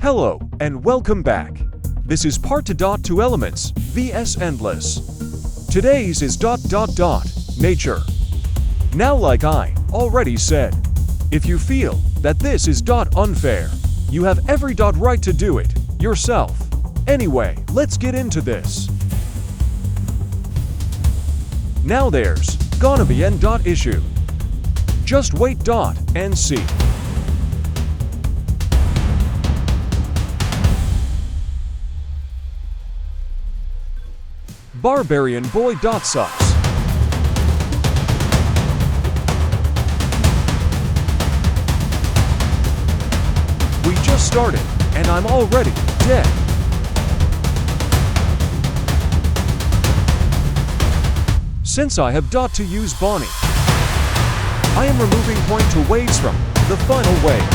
Hello, and welcome back. This is part 2 elements, vs endless. Today's is ... nature. Now, like I already said, if you feel that this is unfair, you have every right to do it yourself. Anyway, let's get into this. Now there's gonna be an issue. Just wait and see. Barbarian boy sucks. We just started, and I'm already dead. Since I have to use Bonnie, I am removing point to waves from the final wave.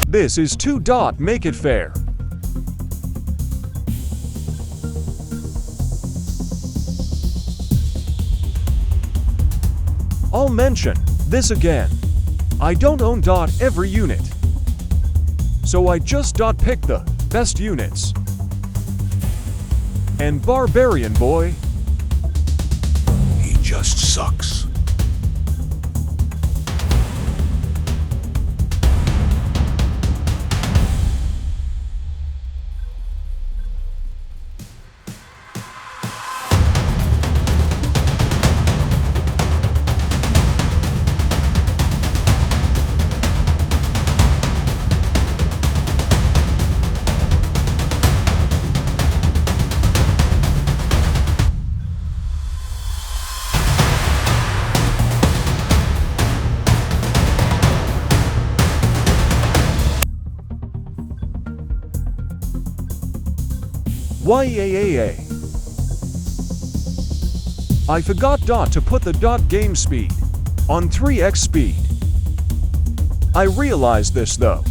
This is 2. Make it fair. I'll mention this again. I don't own every unit, so I just pick the best units. And Barbarian boy, he just sucks. YAAA. I forgot to put the game speed on 3x speed. I realized this though.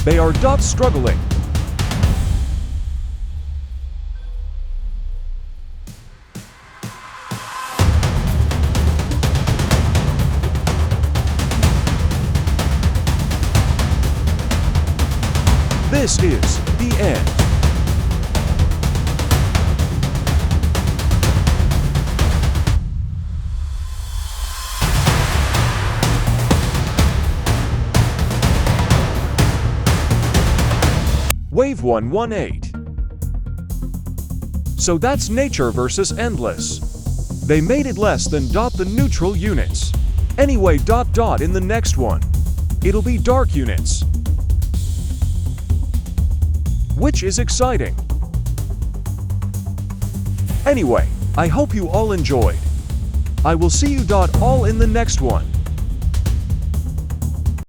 They are struggling. This is the end. Wave 118. So that's nature versus endless. They made it less than the neutral units. Anyway, in the next one, it'll be dark units, which is exciting. Anyway, I hope you all enjoyed. I will see you all in the next one.